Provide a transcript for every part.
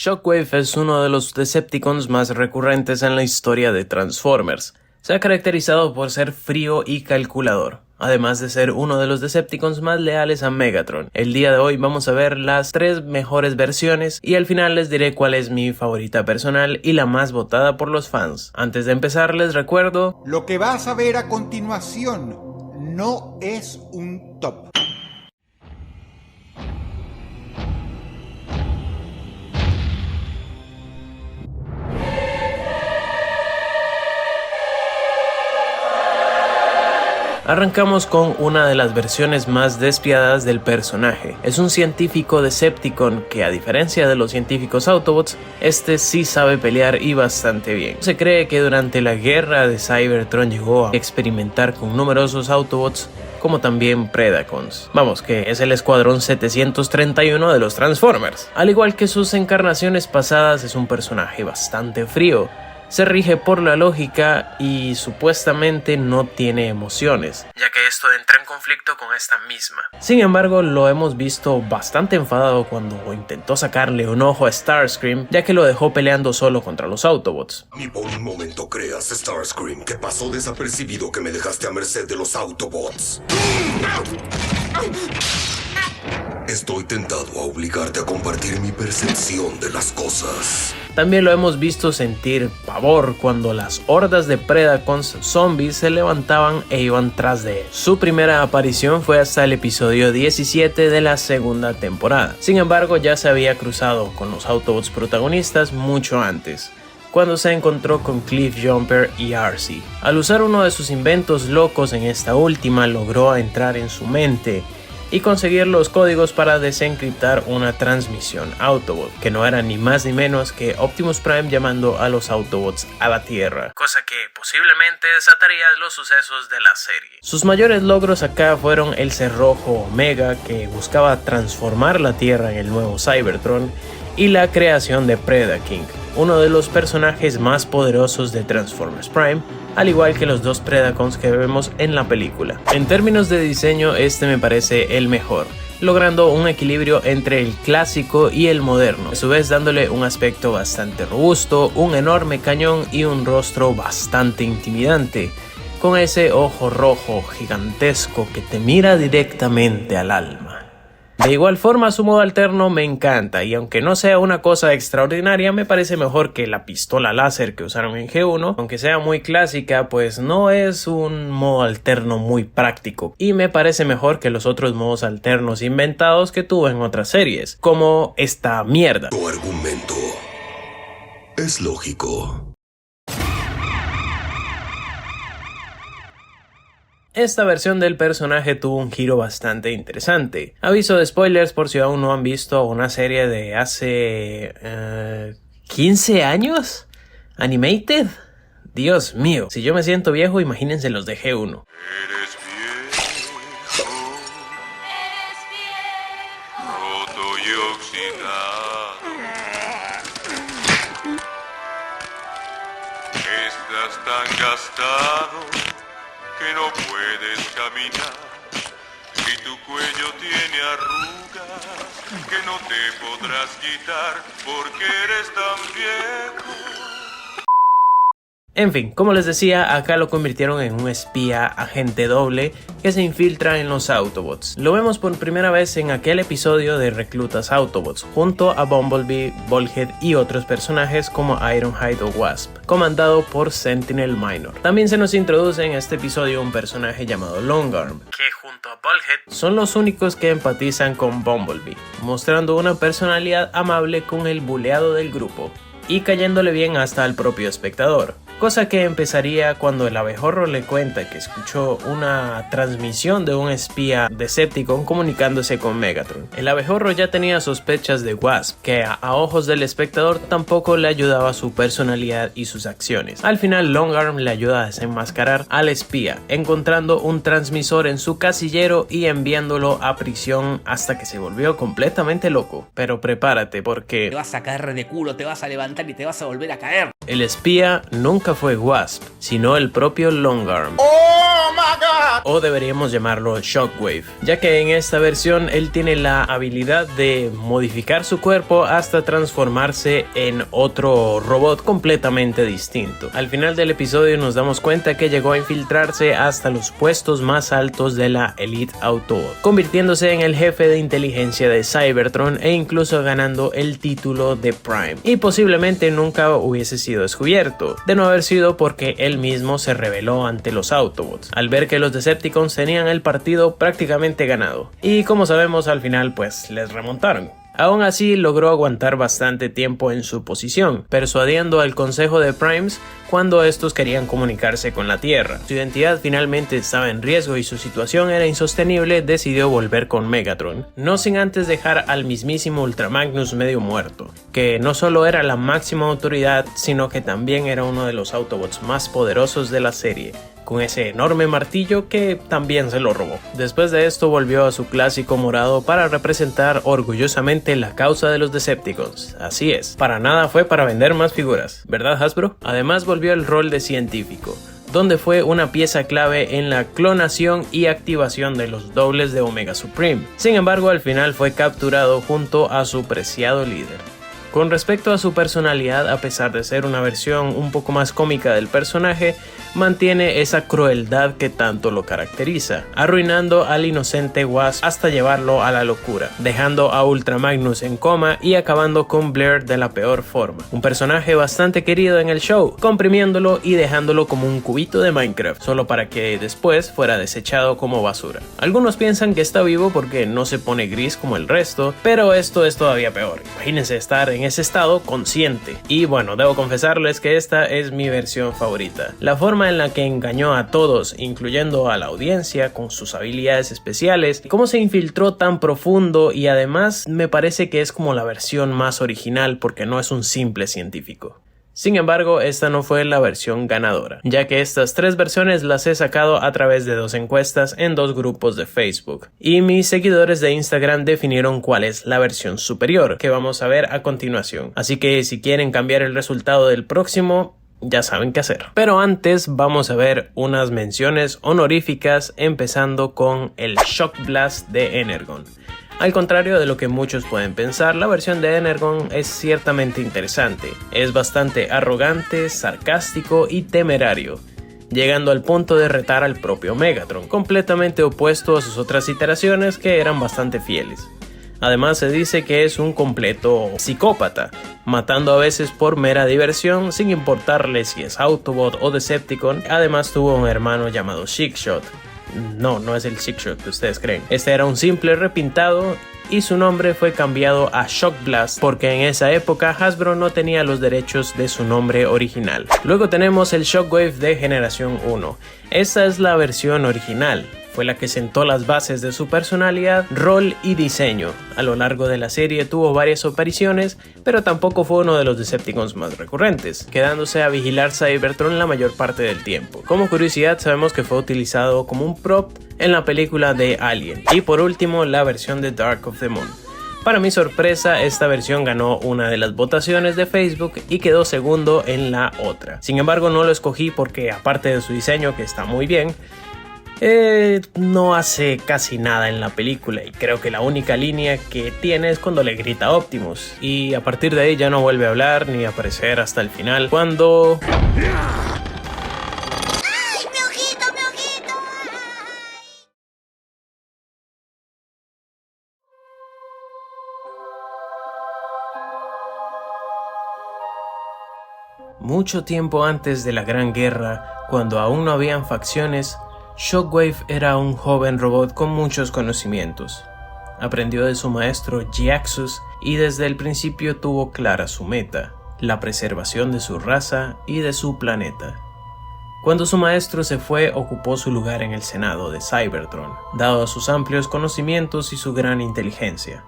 Shockwave es uno de los Decepticons más recurrentes en la historia de Transformers. Se ha caracterizado por ser frío y calculador, además de ser uno de los Decepticons más leales a Megatron. El día de hoy vamos a ver las 3 mejores versiones y al final les diré cuál es mi favorita personal y la más votada por los fans. Antes de empezar les recuerdo... Lo que vas a ver a continuación no es un top. Arrancamos con una de las versiones más despiadadas del personaje. Es un científico Decepticon que, a diferencia de los científicos Autobots, este sí sabe pelear y bastante bien. Se cree que durante la guerra de Cybertron llegó a experimentar con numerosos Autobots como también Predacons. Vamos, que es el escuadrón 731 de los Transformers. Al igual que sus encarnaciones pasadas, es un personaje bastante frío. Se rige por la lógica y supuestamente no tiene emociones, ya que esto entra en conflicto con esta misma. Sin embargo, lo hemos visto bastante enfadado cuando intentó sacarle un ojo a Starscream, ya que lo dejó peleando solo contra los Autobots. Ni por un momento creas, Starscream, que pasó desapercibido que me dejaste a merced de los Autobots. Estoy tentado a obligarte a compartir mi percepción de las cosas. También lo hemos visto sentir pavor cuando las hordas de Predacons zombies se levantaban e iban tras de él. Su primera aparición fue hasta el episodio 17 de la segunda temporada. Sin embargo, ya se había cruzado con los Autobots protagonistas mucho antes, cuando se encontró con Cliffjumper y Arcee. Al usar uno de sus inventos locos en esta última, logró entrar en su mente y conseguir los códigos para desencriptar una transmisión Autobot, que no era ni más ni menos que Optimus Prime llamando a los Autobots a la Tierra, cosa que posiblemente desataría los sucesos de la serie. Sus mayores logros acá fueron el Cerrojo Omega, que buscaba transformar la Tierra en el nuevo Cybertron, y la creación de Predaking, uno de los personajes más poderosos de Transformers Prime, al igual que los 2 Predacons que vemos en la película. En términos de diseño, este me parece el mejor, logrando un equilibrio entre el clásico y el moderno, a su vez dándole un aspecto bastante robusto, un enorme cañón y un rostro bastante intimidante, con ese ojo rojo gigantesco que te mira directamente al alma. De igual forma, su modo alterno me encanta, y aunque no sea una cosa extraordinaria, me parece mejor que la pistola láser que usaron en G1. Aunque sea muy clásica, pues no es un modo alterno muy práctico, y me parece mejor que los otros modos alternos inventados que tuvo en otras series, como esta mierda. Tu argumento es lógico. Esta versión del personaje tuvo un giro bastante interesante. Aviso de spoilers por si aún no han visto una serie de hace... 15 años? ¿Animated? Dios mío, si yo me siento viejo, imagínense los de G1. Eres viejo, roto y oxidado. Estás tan gastado que no puedes caminar, y tu cuello tiene arrugas que no te podrás quitar porque eres tan viejo. En fin, como les decía, acá lo convirtieron en un espía agente doble que se infiltra en los Autobots. Lo vemos por primera vez en aquel episodio de Reclutas Autobots, junto a Bumblebee, Bullhead y otros personajes como Ironhide o Wasp, comandado por Sentinel Minor. También se nos introduce en este episodio un personaje llamado Longarm, que junto a Bullhead son los únicos que empatizan con Bumblebee, mostrando una personalidad amable con el buleado del grupo y cayéndole bien hasta al propio espectador. Cosa que empezaría cuando el abejorro le cuenta que escuchó una transmisión de un espía Decepticon comunicándose con Megatron. El abejorro ya tenía sospechas de Wasp, que a ojos del espectador tampoco le ayudaba su personalidad y sus acciones. Al final, Longarm le ayuda a desenmascarar al espía, encontrando un transmisor en su casillero y enviándolo a prisión hasta que se volvió completamente loco. Pero prepárate porque... te vas a caer de culo, te vas a levantar y te vas a volver a caer. El espía nunca fue Wasp, sino el propio Longarm. ¡Oh, my God! o deberíamos llamarlo Shockwave, ya que en esta versión él tiene la habilidad de modificar su cuerpo hasta transformarse en otro robot completamente distinto. Al final del episodio nos damos cuenta que llegó a infiltrarse hasta los puestos más altos de la Elite Autobot, convirtiéndose en el jefe de inteligencia de Cybertron e incluso ganando el título de Prime, y posiblemente nunca hubiese sido descubierto, de no haber sido porque él mismo se rebeló ante los Autobots, al ver que los Decepticons tenían el partido prácticamente ganado, y como sabemos al final pues les remontaron. Aún así logró aguantar bastante tiempo en su posición, persuadiendo al consejo de Primes cuando estos querían comunicarse con la Tierra. Su identidad finalmente estaba en riesgo y su situación era insostenible, decidió volver con Megatron, no sin antes dejar al mismísimo Ultra Magnus medio muerto, que no solo era la máxima autoridad, sino que también era uno de los Autobots más poderosos de la serie, con ese enorme martillo que también se lo robó. Después de esto volvió a su clásico morado para representar orgullosamente la causa de los Decepticons. Así es, para nada fue para vender más figuras, ¿verdad Hasbro? Además volvió al rol de científico, donde fue una pieza clave en la clonación y activación de los dobles de Omega Supreme. Sin embargo, al final fue capturado junto a su preciado líder. Con respecto a su personalidad, a pesar de ser una versión un poco más cómica del personaje, mantiene esa crueldad que tanto lo caracteriza, arruinando al inocente Wasp hasta llevarlo a la locura, dejando a Ultra Magnus en coma y acabando con Blair de la peor forma. Un personaje bastante querido en el show, comprimiéndolo y dejándolo como un cubito de Minecraft, solo para que después fuera desechado como basura. Algunos piensan que está vivo porque no se pone gris como el resto, pero esto es todavía peor. Imagínense estar en ese estado consciente. Y bueno, debo confesarles que esta es mi versión favorita. La forma en la que engañó a todos, incluyendo a la audiencia, con sus habilidades especiales, cómo se infiltró tan profundo, y además me parece que es como la versión más original porque no es un simple científico. Sin embargo, esta no fue la versión ganadora, ya que estas tres versiones las he sacado a través de 2 encuestas en 2 grupos de Facebook, y mis seguidores de Instagram definieron cuál es la versión superior, que vamos a ver a continuación. Así que si quieren cambiar el resultado del próximo, ya saben qué hacer. Pero antes vamos a ver unas menciones honoríficas, empezando con el Shock Blast de Energon. Al contrario de lo que muchos pueden pensar, la versión de Energon es ciertamente interesante. Es bastante arrogante, sarcástico y temerario, llegando al punto de retar al propio Megatron, completamente opuesto a sus otras iteraciones que eran bastante fieles. Además se dice que es un completo psicópata, matando a veces por mera diversión sin importarle si es Autobot o Decepticon. Además tuvo un hermano llamado Sixshot. No es el Sixshot que ustedes creen. Este era un simple repintado y su nombre fue cambiado a Shock Blast porque en esa época Hasbro no tenía los derechos de su nombre original. Luego tenemos el Shockwave de generación 1. Esta es la versión original. Fue la que sentó las bases de su personalidad, rol y diseño. A lo largo de la serie tuvo varias apariciones, pero tampoco fue uno de los Decepticons más recurrentes, quedándose a vigilar Cybertron la mayor parte del tiempo. Como curiosidad, sabemos que fue utilizado como un prop en la película de Alien. Y por último, la versión de Dark of the Moon. Para mi sorpresa, esta versión ganó una de las votaciones de Facebook y quedó segundo en la otra. Sin embargo, no lo escogí porque, aparte de su diseño, que está muy bien, no hace casi nada en la película, y creo que la única línea que tiene es cuando le grita a Optimus, y a partir de ahí ya no vuelve a hablar ni a aparecer hasta el final, cuando... ¡Ay, mi ojito, mi ojito! Mucho tiempo antes de la Gran Guerra, cuando aún no habían facciones, Shockwave era un joven robot con muchos conocimientos. Aprendió de su maestro G-Axus y desde el principio tuvo clara su meta, la preservación de su raza y de su planeta. Cuando su maestro se fue, ocupó su lugar en el Senado de Cybertron, dado sus amplios conocimientos y su gran inteligencia.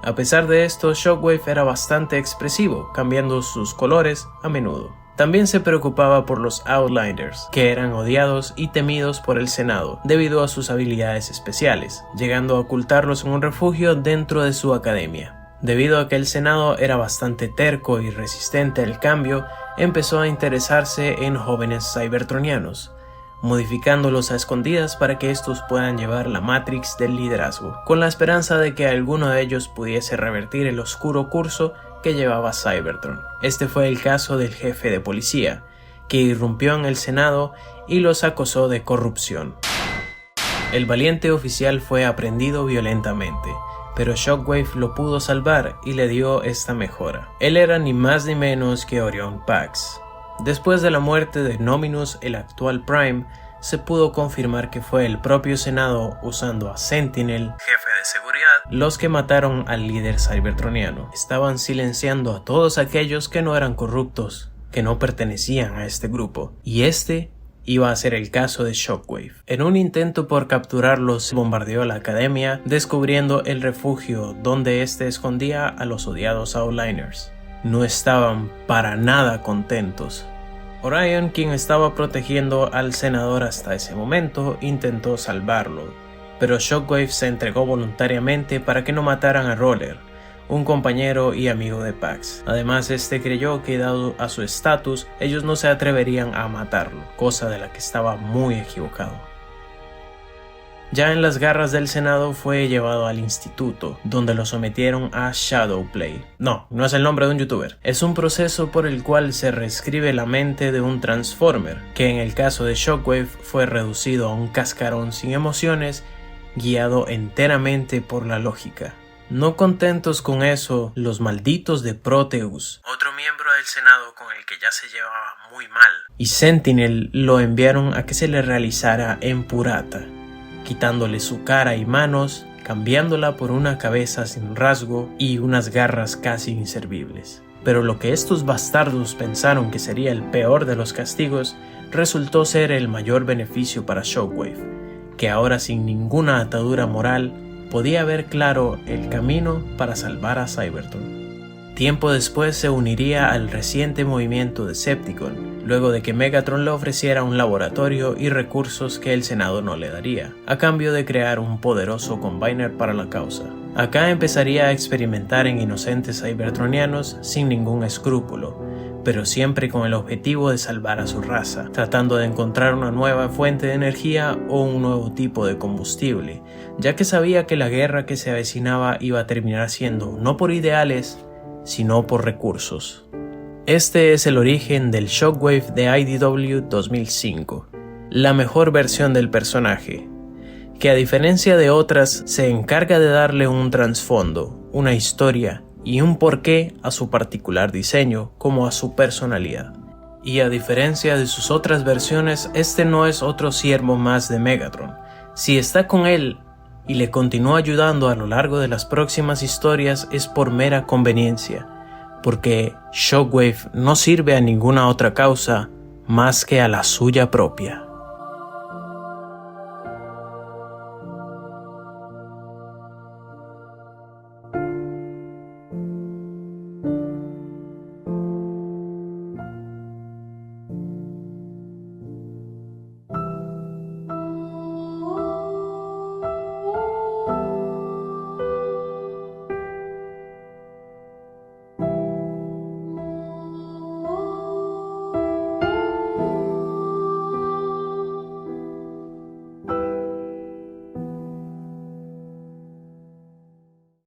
A pesar de esto, Shockwave era bastante expresivo, cambiando sus colores a menudo. También se preocupaba por los Outlanders, que eran odiados y temidos por el Senado debido a sus habilidades especiales, llegando a ocultarlos en un refugio dentro de su academia. Debido a que el Senado era bastante terco y resistente al cambio, empezó a interesarse en jóvenes cybertronianos. modificándolos a escondidas para que estos puedan llevar la Matrix del liderazgo, con la esperanza de que alguno de ellos pudiese revertir el oscuro curso que llevaba Cybertron. Este fue el caso del jefe de policía, que irrumpió en el Senado y los acusó de corrupción. El valiente oficial fue aprehendido violentamente, pero Shockwave lo pudo salvar y le dio esta mejora. Él era ni más ni menos que Orion Pax. Después de la muerte de Nominus, el actual Prime, se pudo confirmar que fue el propio Senado, usando a Sentinel, jefe de seguridad, los que mataron al líder cybertroniano. Estaban silenciando a todos aquellos que no eran corruptos, que no pertenecían a este grupo, y este iba a ser el caso de Shockwave. En un intento por capturarlos, bombardeó la academia, descubriendo el refugio donde éste escondía a los odiados Outliners. No estaban para nada contentos. Orion, quien estaba protegiendo al senador hasta ese momento, intentó salvarlo, pero Shockwave se entregó voluntariamente para que no mataran a Roller, un compañero y amigo de Pax. Además, este creyó que dado a su estatus, ellos no se atreverían a matarlo, cosa de la que estaba muy equivocado. Ya en las garras del Senado fue llevado al instituto, donde lo sometieron a Shadowplay. No es el nombre de un youtuber. Es un proceso por el cual se reescribe la mente de un Transformer, que en el caso de Shockwave fue reducido a un cascarón sin emociones, guiado enteramente por la lógica. No contentos con eso, los malditos de Proteus, otro miembro del Senado con el que ya se llevaba muy mal, y Sentinel lo enviaron a que se le realizara en Purata, quitándole su cara y manos, cambiándola por una cabeza sin rasgo y unas garras casi inservibles. Pero lo que estos bastardos pensaron que sería el peor de los castigos, resultó ser el mayor beneficio para Shockwave, que ahora sin ninguna atadura moral, podía ver claro el camino para salvar a Cybertron. Tiempo después se uniría al reciente movimiento Decepticon, luego de que Megatron le ofreciera un laboratorio y recursos que el Senado no le daría, a cambio de crear un poderoso Combiner para la causa. Acá empezaría a experimentar en inocentes cybertronianos sin ningún escrúpulo, pero siempre con el objetivo de salvar a su raza, tratando de encontrar una nueva fuente de energía o un nuevo tipo de combustible, ya que sabía que la guerra que se avecinaba iba a terminar siendo no por ideales, sino por recursos. Este es el origen del Shockwave de IDW 2005, la mejor versión del personaje, que a diferencia de otras se encarga de darle un trasfondo, una historia y un porqué a su particular diseño como a su personalidad. Y a diferencia de sus otras versiones, este no es otro siervo más de Megatron. Si está con él y le continúa ayudando a lo largo de las próximas historias es por mera conveniencia, porque Shockwave no sirve a ninguna otra causa más que a la suya propia.